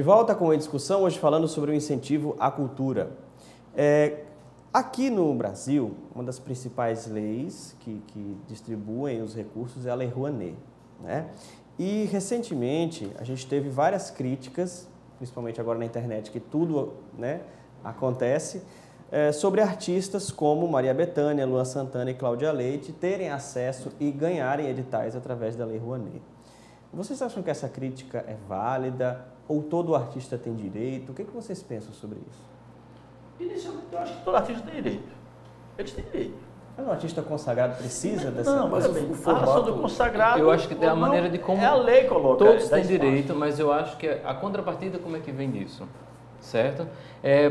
De volta com a discussão, hoje falando sobre o incentivo à cultura. Aqui no Brasil, uma das principais leis que distribuem os recursos é a Lei Rouanet, né? E recentemente a gente teve várias críticas, principalmente agora na internet, que tudo, né, acontece, sobre artistas como Maria Bethânia, Luan Santana e Cláudia Leite terem acesso e ganharem editais através da Lei Rouanet. Vocês acham que essa crítica é válida ou todo artista tem direito? O que vocês pensam sobre isso? Inicialmente, eu acho que todo artista tem direito. Eles têm direito. Mas um artista consagrado precisa dessa... Não, mas o formato do consagrado... Eu acho que tem a maneira de como... É a lei coloca. Todos têm direito, mas eu acho que a contrapartida, como é que vem disso? Certo?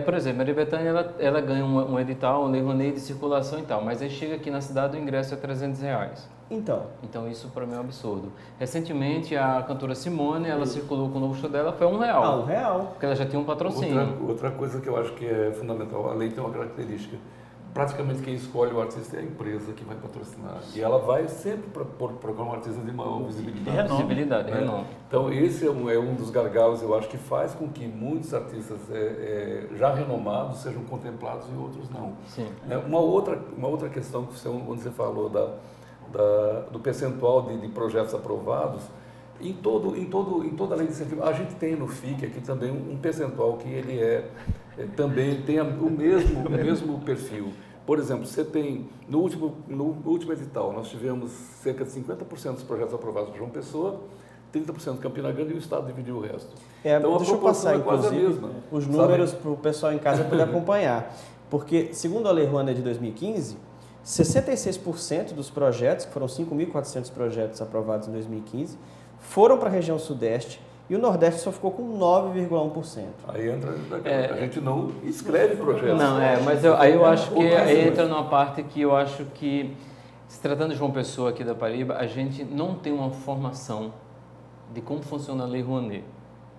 Por exemplo, Maria Bethânia, ela ganha um edital, um Lei Rouanet de circulação e tal, mas aí chega aqui na cidade o ingresso é R$300. Então isso para mim é um absurdo. Recentemente a cantora Simone, ela circulou com o novo show dela, foi R$1. R$1. Porque ela já tinha um patrocínio. Outra coisa que eu acho que é fundamental, a lei tem uma característica. Praticamente quem escolhe o artista é a empresa que vai patrocinar. E ela vai sempre procurar um artista de maior visibilidade. Visibilidade, renome. Então esse é um dos gargalos, eu acho, que faz com que muitos artistas já renomados sejam contemplados e outros não. Sim. Uma outra questão, quando você falou do percentual de projetos aprovados, em toda a lei de incentivo, a gente tem no FIC aqui também um percentual que ele também tem o mesmo perfil. Por exemplo, você tem, no último edital, nós tivemos cerca de 50% dos projetos aprovados por João Pessoa, 30% Campina Grande e o Estado dividiu o resto. Então, deixa eu passar, inclusive, os números para o pessoal em casa poder acompanhar. Porque, segundo a Lei Rouanet de 2015, 66% dos projetos, que foram 5.400 projetos aprovados em 2015, foram para a região Sudeste, e o Nordeste só ficou com 9,1%. Aí entra, a gente não escreve projetos. Não, mas aí eu acho que aí entra numa parte que eu acho que, se tratando de João Pessoa aqui da Paraíba, a gente não tem uma formação de como funciona a Lei Rouanet.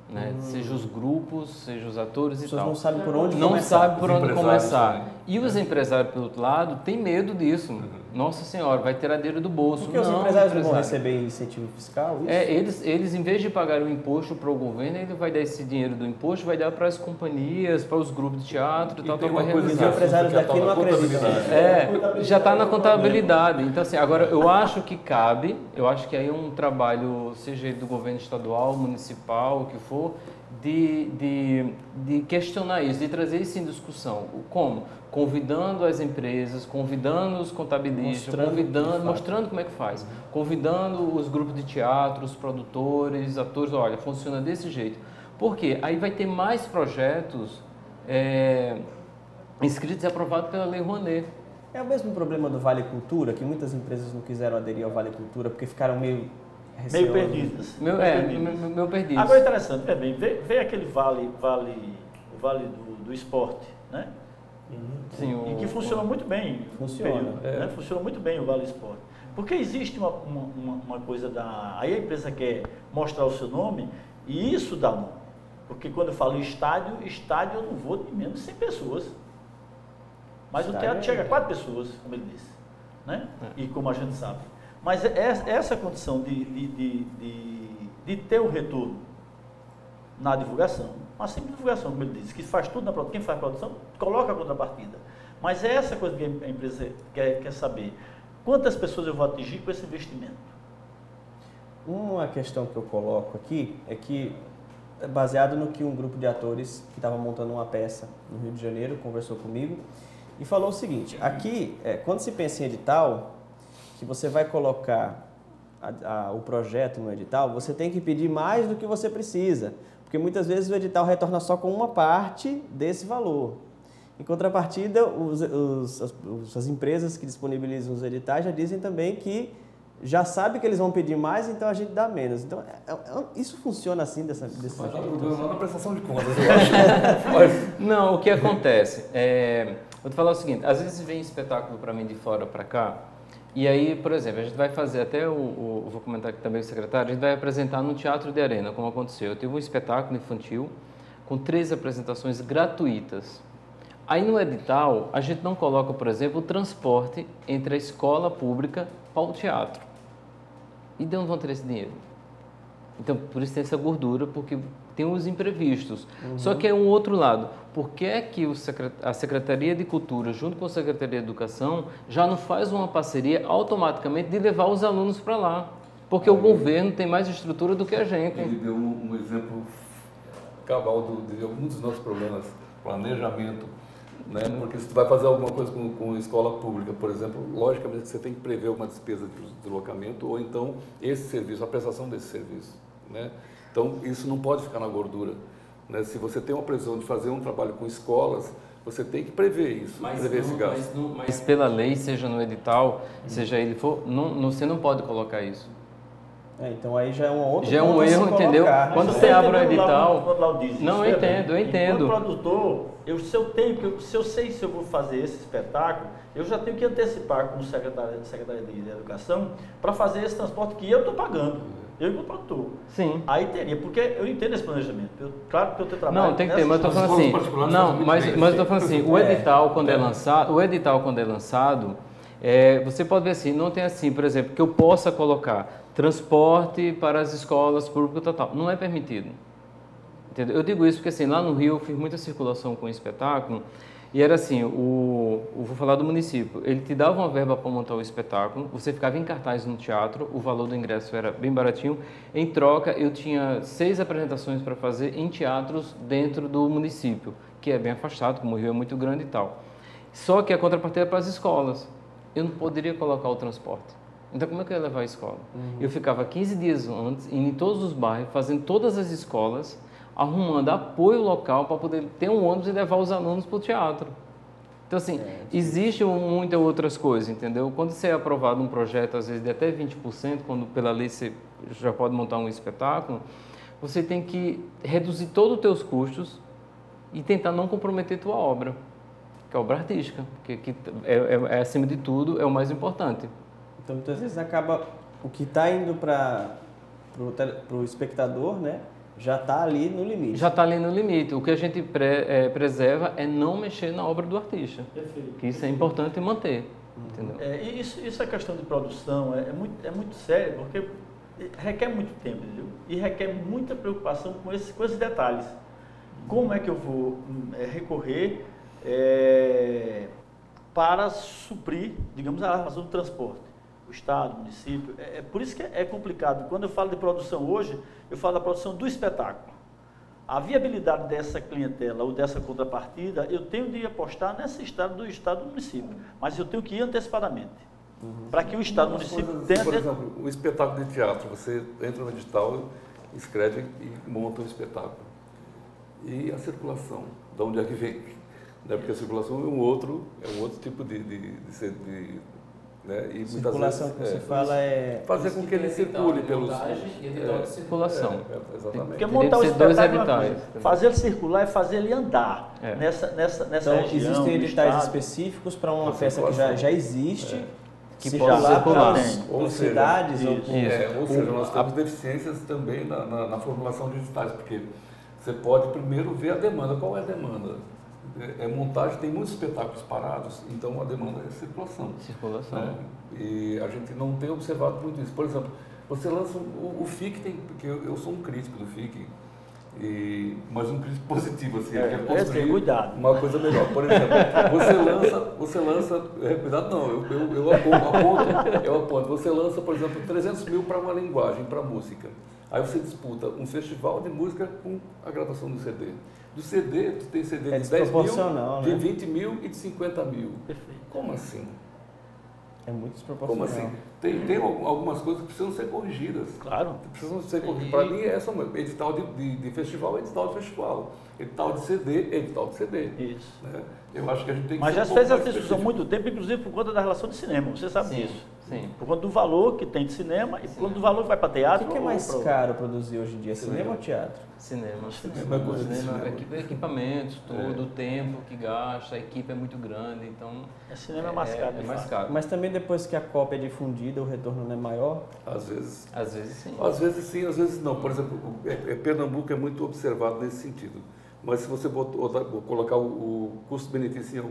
Né? Seja os grupos, seja os atores e tal. Não sabem por onde não começar. Não sabem por onde começar. E os empresários, pelo outro lado, têm medo disso. Nossa Senhora, vai tirar dinheiro do bolso. Porque os empresários não vão receber incentivo fiscal? Isso? Eles, em vez de pagar o imposto para o governo, ele vai dar esse dinheiro do imposto, vai dar para as companhias, para os grupos de teatro e tal, vai realizar. Os empresários daqui não acreditam. Já está na contabilidade. Então, assim, agora, eu acho que cabe, eu acho que aí é um trabalho, seja do governo estadual, municipal, o que for, de questionar isso, de trazer isso em discussão. Como? Convidando as empresas, convidando os contabilistas, mostrando como é que faz, convidando os grupos de teatro, os produtores, atores, olha, funciona desse jeito. Por quê? Aí vai ter mais projetos inscritos e aprovados pela Lei Rouanet. É o mesmo problema do Vale Cultura, que muitas empresas não quiseram aderir ao Vale Cultura porque ficaram meio perdidas. Meio perdidas. Agora é interessante, também, vê aquele vale do esporte, né? Sim, e que funciona muito bem. Funciona muito bem o Vale Esporte. Porque existe uma coisa aí a empresa quer mostrar o seu nome e isso dá nome. Porque quando eu falo estádio eu não vou de menos de 100 pessoas. Mas o teatro chega a 4 pessoas, como ele disse. Né? E como a gente sabe. Mas essa condição de ter o retorno na divulgação, uma simples divulgação, como ele disse, que faz tudo na produção, quem faz produção, coloca a contrapartida. Mas é essa coisa que a empresa quer saber. Quantas pessoas eu vou atingir com esse investimento? Uma questão que eu coloco aqui é que, baseado no que um grupo de atores que estava montando uma peça no Rio de Janeiro conversou comigo e falou o seguinte, aqui, quando se pensa em edital, que você vai colocar o projeto no edital, você tem que pedir mais do que você precisa, porque muitas vezes o edital retorna só com uma parte desse valor. Em contrapartida, as empresas que disponibilizam os editais já dizem também que já sabe que eles vão pedir mais, então a gente dá menos. Então, isso funciona assim desse jeito? Mas o problema é na prestação de contas, eu acho. Não, o que acontece? Vou te falar o seguinte, às vezes vem espetáculo para mim de fora para cá, e aí, por exemplo, a gente vai fazer, até vou comentar aqui também com o secretário, a gente vai apresentar no Teatro de Arena, como aconteceu. Eu tive um espetáculo infantil com 3 apresentações gratuitas. Aí no edital, a gente não coloca, por exemplo, o transporte entre a escola pública para o teatro. E de onde vão ter esse dinheiro? Então, por isso tem essa gordura, porque tem os imprevistos. Só que é um outro lado. Por que é que a Secretaria de Cultura, junto com a Secretaria de Educação, já não faz uma parceria automaticamente de levar os alunos para lá? Porque o governo tem mais estrutura do que a gente. Ele deu um exemplo cabal de alguns dos nossos problemas, planejamento, né? Porque se tu vai fazer alguma coisa com escola pública, por exemplo, logicamente você tem que prever uma despesa de deslocamento ou então esse serviço, a prestação desse serviço, né? Então isso não pode ficar na gordura, né? Se você tem uma previsão de fazer um trabalho com escolas, você tem que prever isso, prever esse gasto. Mas pela lei, seja no edital, seja ele for, você não pode colocar isso. Então aí já é um outro já é um erro, entendeu? Colocar. Quando você abre o edital... Não, eu entendo. Como produtor, se eu sei se eu vou fazer esse espetáculo, eu já tenho que antecipar com o secretário de Educação para fazer esse transporte que eu estou pagando. Eu e o produtor. Sim. Aí teria, porque eu entendo esse planejamento. Claro que eu tenho trabalho... Não, tem que ter, mas eu estou falando assim... Não, mas eu estou falando assim, o edital quando é lançado, você pode ver assim, não tem assim, por exemplo, que eu possa colocar transporte para as escolas públicas, tal. Não é permitido. Entendeu? Eu digo isso porque assim, lá no Rio eu fiz muita circulação com o espetáculo e era assim, vou falar do município, ele te dava uma verba para montar o espetáculo, você ficava em cartaz no teatro, o valor do ingresso era bem baratinho, em troca eu tinha 6 apresentações para fazer em teatros dentro do município, que é bem afastado, como o Rio é muito grande e tal. Só que a contrapartida é para as escolas. Eu não poderia colocar o transporte. Então, como é que eu ia levar a escola? Eu ficava 15 dias antes, indo em todos os bairros, fazendo todas as escolas, arrumando apoio local para poder ter um ônibus e levar os alunos para o teatro. Então, assim, existem muitas outras coisas, entendeu? Quando você é aprovado um projeto, às vezes de até 20%, quando pela lei você já pode montar um espetáculo, você tem que reduzir todos os teus custos e tentar não comprometer tua obra, que é a obra artística, que acima de tudo, é o mais importante. Então, muitas vezes acaba o que está indo para o espectador, né, já está ali no limite. Já está ali no limite. O que a gente preserva é não mexer na obra do artista. Perfeito. Que isso é importante manter. Entendeu? Isso é questão de produção, é muito sério, porque requer muito tempo, entendeu? E requer muita preocupação com esses detalhes. Como é que eu vou recorrer para suprir, digamos, a razão do transporte? O Estado, o município. Por isso que é complicado. Quando eu falo de produção hoje, eu falo da produção do espetáculo. A viabilidade dessa clientela ou dessa contrapartida, eu tenho de apostar nessa estrada do Estado e do município. Mas eu tenho que ir antecipadamente. Para que o Estado e o município tenha... Por exemplo, o espetáculo de teatro, você entra no edital, escreve e monta um espetáculo. E a circulação, de onde é que vem? Né? Porque a circulação é um outro tipo né? E circulação que você fala é... fazer com que ele circule pelos... E edital de circulação. Exatamente. Porque montar o espetáculo, fazer ele circular é fazer ele andar nessa então, região. Existem editais específicos para uma peça que já existe, que pode circular. Ou cidades. Ou seja, nós temos deficiências também na formulação de editais, porque você pode primeiro ver a demanda. Qual é a demanda? Montagem, tem muitos espetáculos parados, então a demanda é circulação. Né? E a gente não tem observado muito isso. Por exemplo, você lança o FIC, porque eu sou um crítico do FIC, mas um crítico positivo, assim, quer construir uma coisa melhor. Por exemplo, você lança cuidado não, eu aponto, você lança, por exemplo, 300 mil para uma linguagem, para música. Aí você disputa um festival de música com a gravação do CD. Do CD, tu tem CD de 10 mil, de 20 mil e de 50 mil. Perfeito. Como assim? É muito desproporcional. Como assim? Tem algumas coisas que precisam ser corrigidas. Claro. Precisam ser corrigidas. Para mim, é só edital de festival, edital de festival. Edital de CD, edital de CD. Isso. Né? Eu acho que a gente tem que Mas já se fez essa discussão há muito tempo, inclusive por conta da relação de cinema. Você sabe disso. Sim. Por conta do valor que tem de cinema e por conta do valor que vai para teatro. O que é mais caro produzir hoje em dia, cinema ou teatro? Cinema. Equipamentos, tudo, o tempo que gasta, a equipe é muito grande, então... Cinema é mais caro. É mais caro. Mas também depois que a cópia é difundida, o retorno não é maior? Às vezes. Às vezes sim. Às vezes sim, às vezes não. Por exemplo, Pernambuco é muito observado nesse sentido. Mas se você colocar o custo-benefício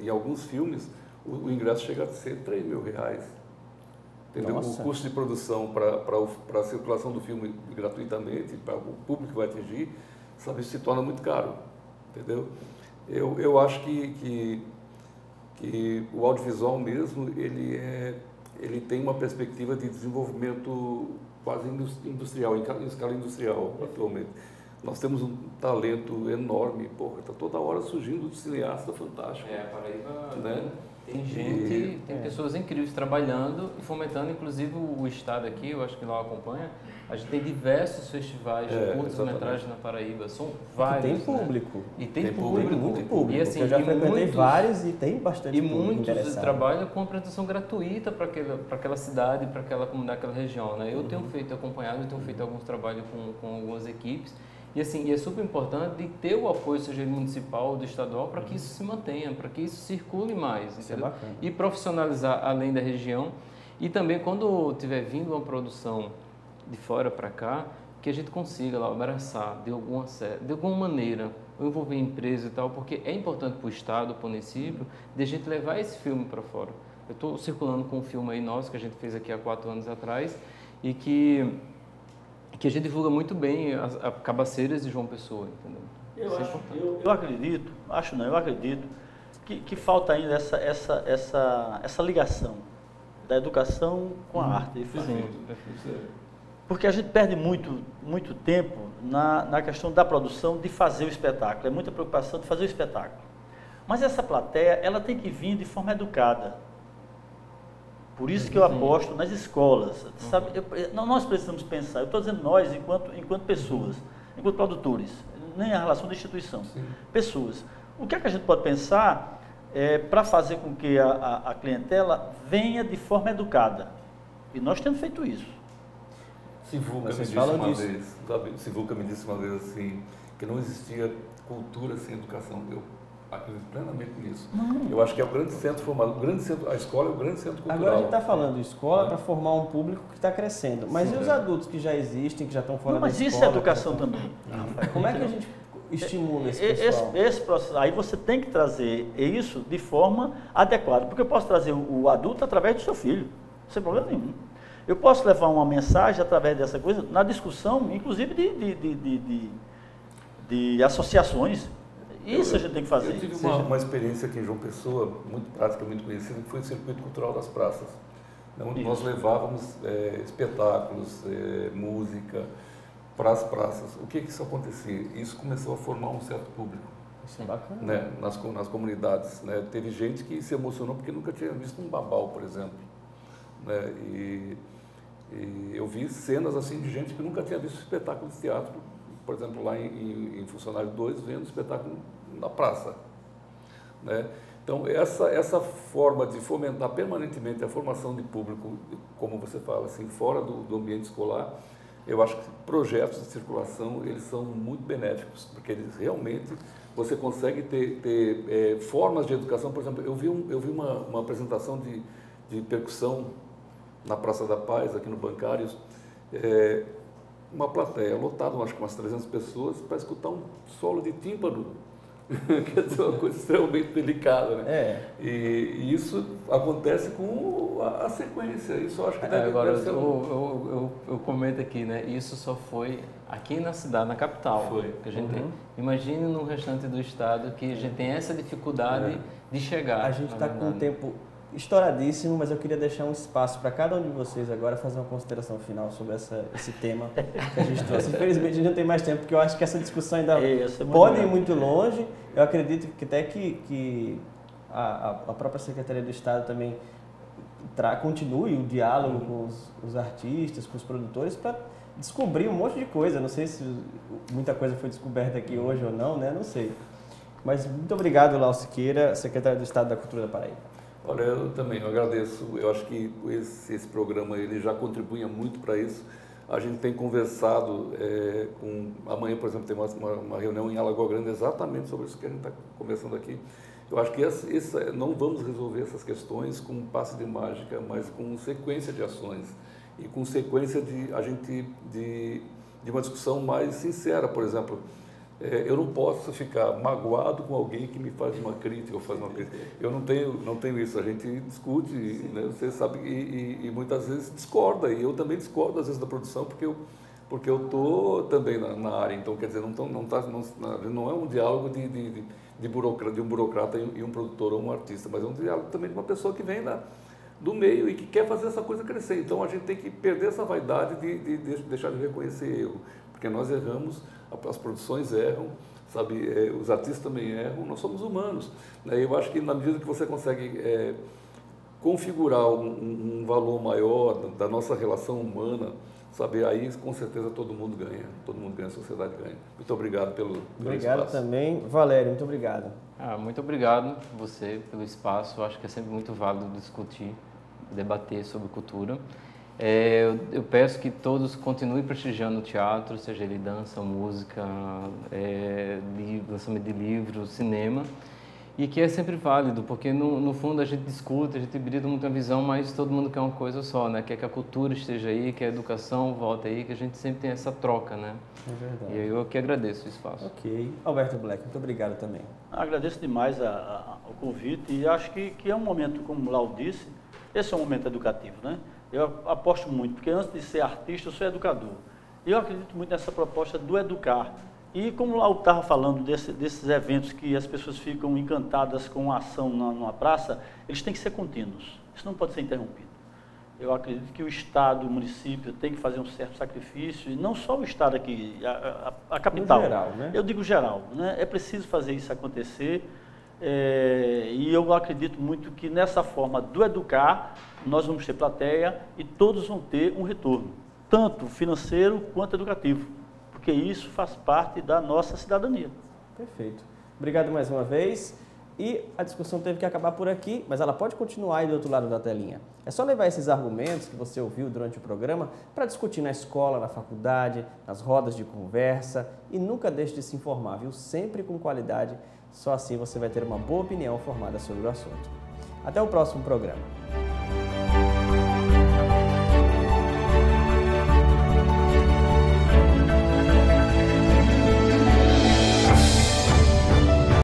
em alguns filmes, o ingresso chega a ser R$3.000. entendeu? O custo de produção para a circulação do filme gratuitamente, para o público que vai atingir, sabe, isso se torna muito caro, entendeu? Eu acho que o audiovisual mesmo, ele tem uma perspectiva de desenvolvimento quase industrial, em escala industrial atualmente. Nós temos um talento enorme, está toda hora surgindo de cineasta fantástico. A Paraíba, né? Tem gente, tem pessoas incríveis trabalhando e fomentando, inclusive o Estado aqui, eu acho que lá acompanha, a gente tem diversos festivais de curtas-metragens na Paraíba, são vários. E tem público. Né? E tem público. Muito público. E, assim, eu já frequentei vários e tem bastante público. E muitos trabalham com apresentação gratuita para aquela cidade, para aquela comunidade, aquela região. Né? Eu tenho feito acompanhado, eu tenho feito alguns trabalhos com algumas equipes. E assim, é super importante de ter o apoio, seja municipal ou do estadual, para que isso se mantenha, para que isso circule mais. Isso é bacana. E profissionalizar além da região. E também, quando tiver vindo uma produção de fora para cá, que a gente consiga lá abraçar de alguma maneira, envolver empresa e tal, porque é importante para o estado, para o município, de a gente levar esse filme para fora. Eu estou circulando com um filme aí nosso, que a gente fez aqui há 4 anos atrás, e que a gente divulga muito bem a Cabaceiras de João Pessoa, entendeu? Eu acredito que falta ainda essa ligação da educação com a arte. Sim. Porque a gente perde muito tempo na questão da produção, de fazer o espetáculo. É muita preocupação de fazer o espetáculo. Mas essa plateia, ela tem que vir de forma educada. Por isso que eu aposto nas escolas. Sabe? Nós precisamos pensar, eu estou dizendo nós, enquanto pessoas, enquanto produtores, nem a relação da instituição. Sim. Pessoas. O que é que a gente pode pensar para fazer com que a clientela venha de forma educada? E nós temos feito isso. Sivuca me disse uma vez assim, que não existia cultura sem educação. Eu acredito plenamente nisso. Eu acho que é o grande centro formado, a escola é o grande centro cultural. Agora a gente está falando de escola para formar um público que está crescendo. Mas e os adultos que já existem, que já estão fora da escola? Mas isso é educação também. Como é que a gente estimula esse pessoal? Esse processo, aí você tem que trazer isso de forma adequada. Porque eu posso trazer o adulto através do seu filho, sem problema nenhum. Eu posso levar uma mensagem através dessa coisa, na discussão, inclusive de associações. Isso a gente tem que fazer. Eu tive uma experiência aqui em João Pessoa, muito prática, muito conhecida, que foi o Circuito Cultural das Praças. Onde nós levávamos espetáculos, música para as praças. O que isso acontecia? Isso começou a formar um certo público. Isso é bacana. Né? Nas comunidades. Né? Teve gente que se emocionou porque nunca tinha visto um babau, por exemplo. Né? E eu vi cenas assim de gente que nunca tinha visto espetáculo de teatro, por exemplo, lá em Funcionário 2, vendo espetáculo na praça. Né? Então, essa forma de fomentar permanentemente a formação de público, como você fala, assim, fora do ambiente escolar, eu acho que projetos de circulação, eles são muito benéficos, porque eles realmente, você consegue ter formas de educação. Por exemplo, eu vi uma apresentação de percussão na Praça da Paz, aqui no Bancários, uma plateia lotada, acho que umas 300 pessoas, para escutar um solo de tímpano, quer dizer, uma coisa extremamente delicada, né? E isso acontece com a sequência, isso eu acho que deve ser... Eu comento aqui, né? Isso só foi aqui na cidade, na capital, que a gente tem. Imagine no restante do estado que a gente tem essa dificuldade de chegar. A gente está com um tempo estouradíssimo, mas eu queria deixar um espaço para cada um de vocês agora fazer uma consideração final sobre esse tema que a gente trouxe. Infelizmente a gente não tem mais tempo, porque eu acho que essa discussão ainda pode ir muito longe. Eu acredito que até que a própria Secretaria do Estado também continue o diálogo com os artistas, com os produtores, para descobrir um monte de coisa. Não sei se muita coisa foi descoberta aqui hoje ou não, né? Não sei. Mas muito obrigado, Lau Siqueira, secretário do Estado da Cultura da Paraíba. Olha, eu também agradeço. Eu acho que esse programa ele já contribui muito para isso. A gente tem conversado amanhã, por exemplo, tem uma reunião em Alagoa Grande exatamente sobre isso que a gente está conversando aqui. Eu acho que não vamos resolver essas questões com um passe de mágica, mas com sequência de ações e com sequência de uma discussão mais sincera. Por exemplo, eu não posso ficar magoado com alguém que me faz uma crítica ou faz uma crítica. Eu não tenho isso. A gente discute, né, você sabe, e muitas vezes discorda. E eu também discordo, às vezes, da produção, porque eu estou também na área. Então, quer dizer, não é um diálogo de um burocrata e um produtor ou um artista, mas é um diálogo também de uma pessoa que vem do meio e que quer fazer essa coisa crescer. Então, a gente tem que perder essa vaidade de deixar de reconhecer erro, porque nós erramos, as produções erram, sabe, os artistas também erram, nós somos humanos. Né? Eu acho que na medida que você consegue configurar um valor maior da nossa relação humana, sabe, aí com certeza todo mundo ganha, a sociedade ganha. Muito obrigado pelo Obrigado espaço. também. Valério, muito obrigado. Muito obrigado você pelo espaço. Eu acho que é sempre muito válido discutir, debater sobre cultura. Eu peço que todos continuem prestigiando o teatro, seja ele dança, música, lançamento de livros, cinema, e que é sempre válido, porque no fundo a gente discute, a gente brida muito a visão, mas todo mundo quer uma coisa só, né? Quer que a cultura esteja aí, que a educação volte aí, que a gente sempre tem essa troca, né? É verdade. E eu que agradeço o espaço. Ok. Alberto Black, muito obrigado também. Agradeço demais o convite e acho que é um momento, como o Lau disse, esse é um momento educativo, né? Eu aposto muito, porque antes de ser artista, eu sou educador. E eu acredito muito nessa proposta do educar. E como o Lau estava falando desses eventos que as pessoas ficam encantadas com a ação numa praça, eles têm que ser contínuos. Isso não pode ser interrompido. Eu acredito que o Estado, o município, tem que fazer um certo sacrifício, e não só o Estado aqui, a capital. No geral, né? Eu digo geral, né? É preciso fazer isso acontecer. E eu acredito muito que nessa forma do educar, nós vamos ter plateia e todos vão ter um retorno, tanto financeiro quanto educativo, porque isso faz parte da nossa cidadania. Perfeito. Obrigado mais uma vez. E a discussão teve que acabar por aqui, mas ela pode continuar aí do outro lado da telinha. É só levar esses argumentos que você ouviu durante o programa para discutir na escola, na faculdade, nas rodas de conversa, e nunca deixe de se informar, viu? Sempre com qualidade. Só assim você vai ter uma boa opinião formada sobre o assunto. Até o próximo programa.